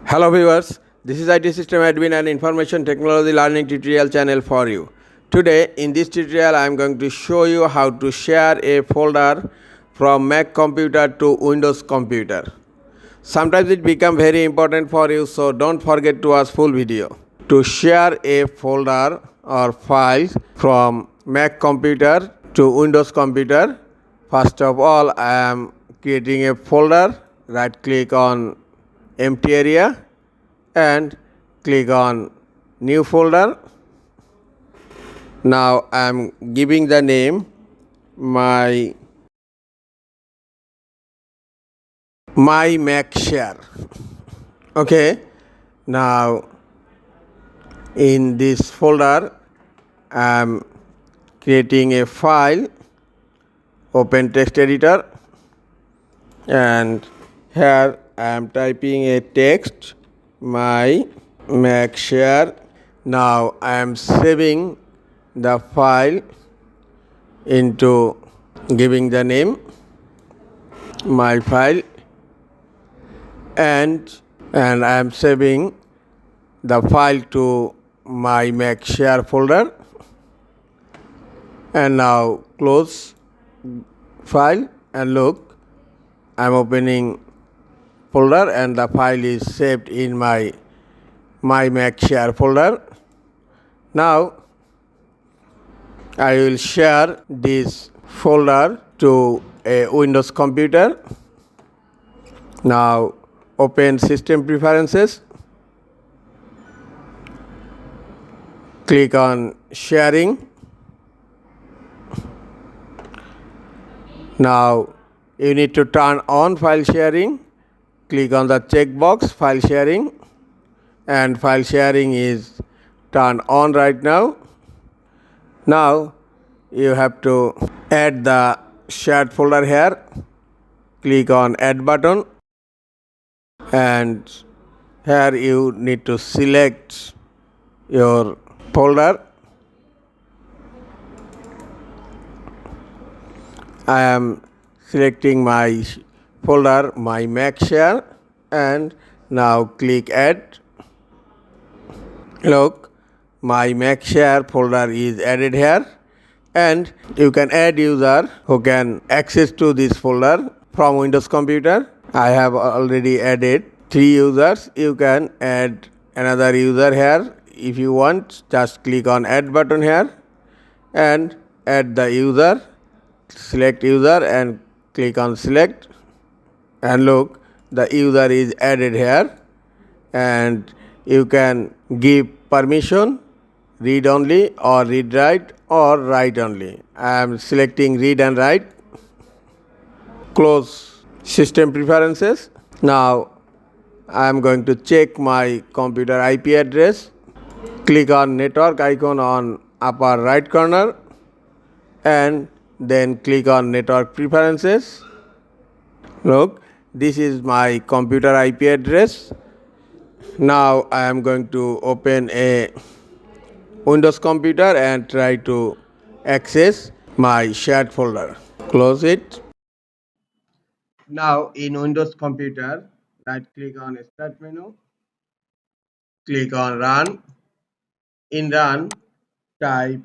Hello viewers, this is IT System Admin and Information Technology Learning tutorial channel for you. Today in this tutorial I am going to show you how to share a folder from Mac computer to Windows computer. Sometimes it becomes very important for you, so don't forget to watch full video. To share a folder or files from Mac computer to Windows computer, first of all I am creating a folder. Right click on empty area and click on new folder. Now I am giving the name my Mac share. Okay, now in this folder I am creating a file, open text editor, and here I am typing a text my Mac share. Now I am saving the file into giving the name my file, and I am saving the file to my Mac share folder, and now close file and look, I am opening folder and the file is saved in my Mac share folder. Now I will share this folder to a Windows computer. Now open System Preferences, click on Sharing. Now you need to turn on file sharing. Click on the checkbox File Sharing, and file sharing is turned on right now. Now you have to add the shared folder here. Click on Add button, and here you need to select your folder. I am selecting my folder, my Mac share, and now click Add. Look, my Mac share folder is added here, and you can add user who can access to this folder from Windows computer. I have already added 3 users. You can add another user here if you want. Just click on Add button here and add the user. Select user and click on Select, and look, the user is added here, and you can give permission, read only or read write or write only. I am selecting read and write. Close System Preferences. Now I am going to check my computer IP address. Click on network icon on upper right corner and then click on Network Preferences. Look, this is my computer IP address. Now I am going to open a Windows computer and try to access my shared folder. Close it. Now in Windows computer, right click on Start menu, click on Run. In Run, type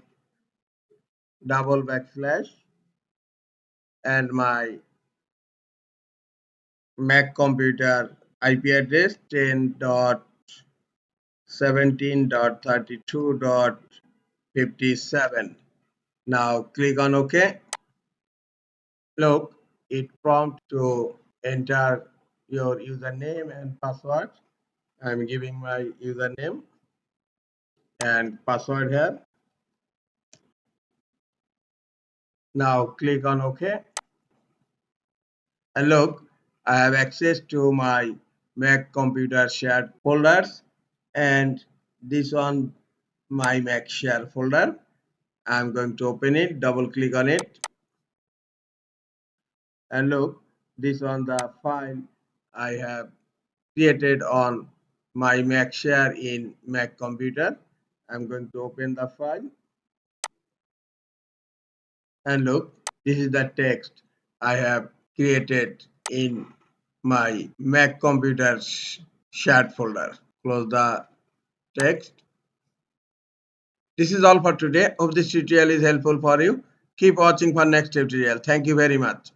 // and my Mac computer IP address 10.17.32.57. Now click on OK. Look, it prompts to enter your username and password. I'm giving my username and password here. Now click on OK. And look, I have access to my Mac computer shared folders, and this one my Mac share folder. I'm going to open it, double click on it, and look, this one the file I have created on my Mac share in Mac computer. I'm going to open the file, and look, this is the text I have created in my Mac computer shared folder. Close the text. This is all for today. Hope this tutorial is helpful for you. Keep watching for next tutorial. Thank you very much.